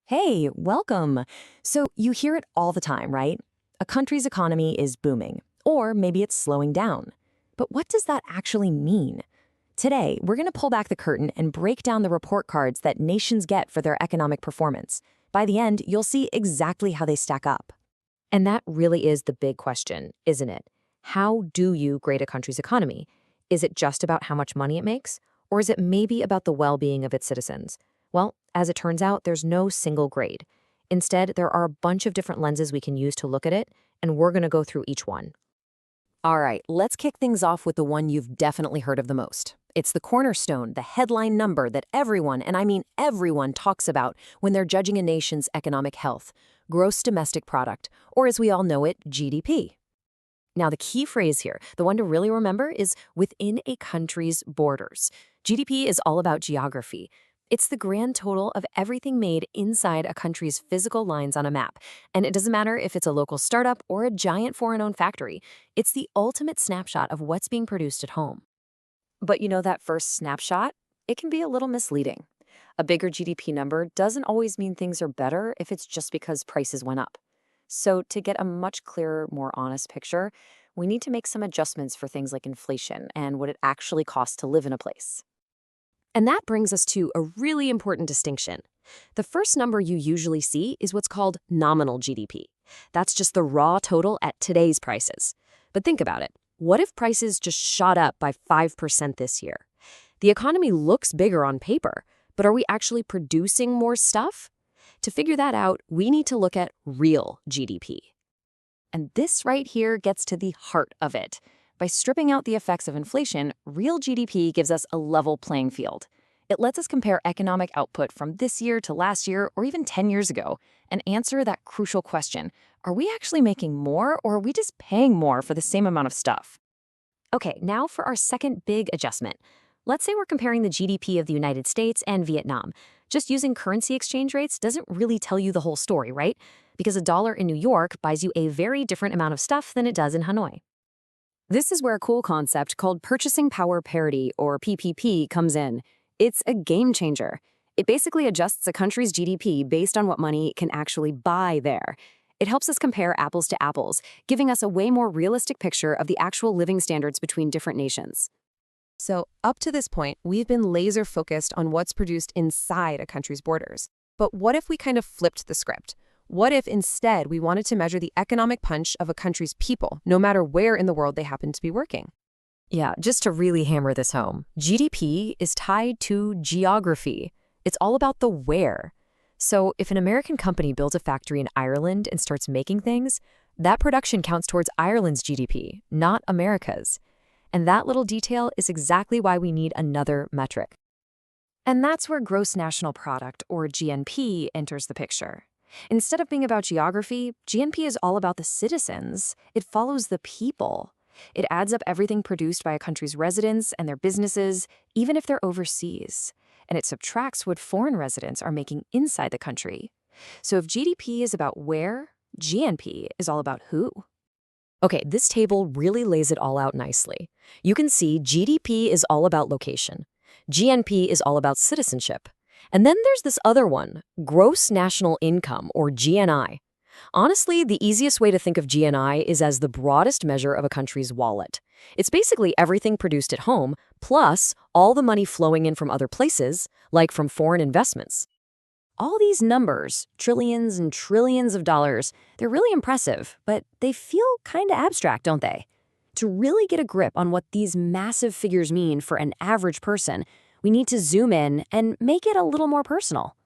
Hey, welcome. So you hear it all the time, right? A country's economy is booming, or maybe it's slowing down. But what does that actually mean? Today, we're going to pull back the curtain and break down the report cards that nations get for their economic performance. By the end, you'll see exactly how they stack up. And that really is the big question, isn't it? How do you grade a country's economy? Is it just about how much money it makes? Or is it maybe about the well-being of its citizens? Well, as it turns out, there's no single grade. Instead, there are a bunch of different lenses we can use to look at it, and we're going to go through each one. All right, let's kick things off with the one you've definitely heard of the most. It's the cornerstone, the headline number that everyone, and I mean everyone, talks about when they're judging a nation's economic health: gross domestic product, or as we all know it, GDP. Now, the key phrase here, the one to really remember, is within a country's borders. GDP is all about geography. It's the grand total of everything made inside a country's physical lines on a map. And it doesn't matter if it's a local startup or a giant foreign-owned factory. It's the ultimate snapshot of what's being produced at home. But you know that first snapshot? It can be a little misleading. A bigger GDP number doesn't always mean things are better if it's just because prices went up. So to get a much clearer, more honest picture, we need to make some adjustments for things like inflation and what it actually costs to live in a place. And that brings us to a really important distinction. The first number you usually see is what's called nominal GDP. That's just the raw total at today's prices. But think about it. What if prices just shot up by 5% this year? The economy looks bigger on paper, but are we actually producing more stuff? To figure that out, we need to look at real GDP. And this right here gets to the heart of it. By stripping out the effects of inflation, real GDP gives us a level playing field. It lets us compare economic output from this year to last year or even 10 years ago and answer that crucial question: are we actually making more, or are we just paying more for the same amount of stuff? Okay, now for our second big adjustment. Let's say we're comparing the GDP of the United States and Vietnam. Just using currency exchange rates doesn't really tell you the whole story, right? Because a dollar in New York buys you a very different amount of stuff than it does in Hanoi. This is where a cool concept called purchasing power parity, or PPP, comes in. It's a game changer. It basically adjusts a country's GDP based on what money can actually buy there. It helps us compare apples to apples, giving us a way more realistic picture of the actual living standards between different nations. So, up to this point, we've been laser-focused on what's produced inside a country's borders. But what if we kind of flipped the script? What if instead we wanted to measure the economic punch of a country's people, no matter where in the world they happen to be working? Yeah, just to really hammer this home, GDP is tied to geography. It's all about the where. So if an American company builds a factory in Ireland and starts making things, that production counts towards Ireland's GDP, not America's. And that little detail is exactly why we need another metric. And that's where gross national product, or GNP, enters the picture. Instead of being about geography, GNP is all about the citizens. It follows the people. It adds up everything produced by a country's residents and their businesses, even if they're overseas. And it subtracts what foreign residents are making inside the country. So if GDP is about where, GNP is all about who. Okay, this table really lays it all out nicely. You can see GDP is all about location. GNP is all about citizenship. And then there's this other one, gross national income, or GNI. Honestly, the easiest way to think of GNI is as the broadest measure of a country's wallet. It's basically everything produced at home, plus all the money flowing in from other places, like from foreign investments. All these numbers, trillions and trillions of dollars, they're really impressive, but they feel kind of abstract, don't they? To really get a grip on what these massive figures mean for an average person, we need to zoom in and make it a little more personal.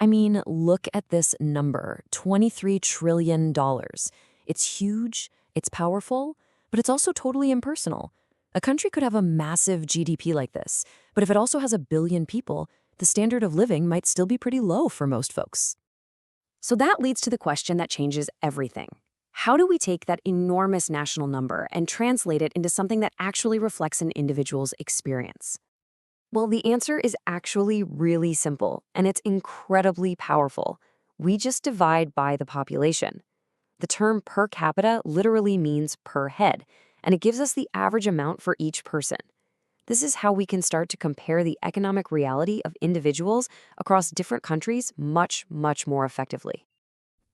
I mean, look at this number, $23 trillion. It's huge, it's powerful, but it's also totally impersonal. A country could have a massive GDP like this, but if it also has 1 billion people, the standard of living might still be pretty low for most folks. So that leads to the question that changes everything. How do we take that enormous national number and translate it into something that actually reflects an individual's experience? Well, the answer is actually really simple, and it's incredibly powerful. We just divide by the population. The term per capita literally means per head, and it gives us the average amount for each person. This is how we can start to compare the economic reality of individuals across different countries much, much more effectively.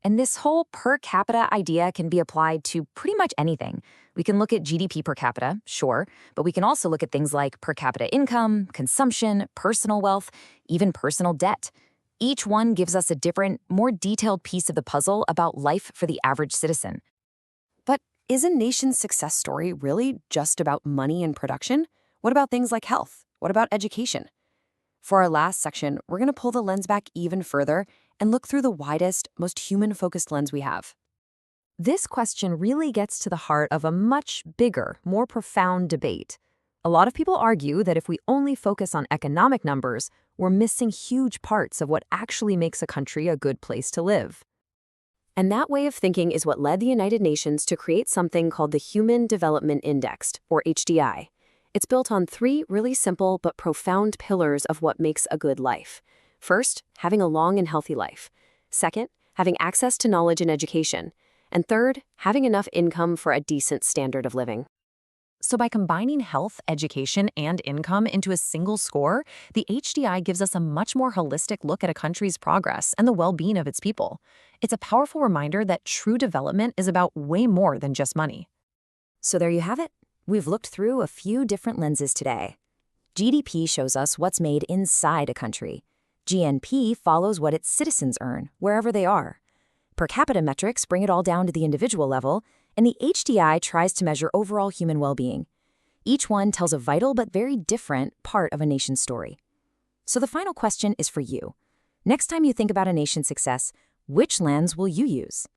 And this whole per capita idea can be applied to pretty much anything. We can look at GDP per capita, sure, but we can also look at things like per capita income, consumption, personal wealth, even personal debt. Each one gives us a different, more detailed piece of the puzzle about life for the average citizen. But is a nation's success story really just about money and production? What about things like health? What about education? For our last section, we're going to pull the lens back even further and look through the widest, most human-focused lens we have. This question really gets to the heart of a much bigger, more profound debate. A lot of people argue that if we only focus on economic numbers, we're missing huge parts of what actually makes a country a good place to live. And that way of thinking is what led the United Nations to create something called the Human Development Index, or HDI. It's built on three really simple but profound pillars of what makes a good life. First, having a long and healthy life. Second, having access to knowledge and education. And third, having enough income for a decent standard of living. So by combining health, education, and income into a single score, the HDI gives us a much more holistic look at a country's progress and the well-being of its people. It's a powerful reminder that true development is about way more than just money. So there you have it. We've looked through a few different lenses today. GDP shows us what's made inside a country. GNP follows what its citizens earn, wherever they are. Per capita metrics bring it all down to the individual level, and the HDI tries to measure overall human well-being. Each one tells a vital but very different part of a nation's story. So the final question is for you. Next time you think about a nation's success, which lens will you use?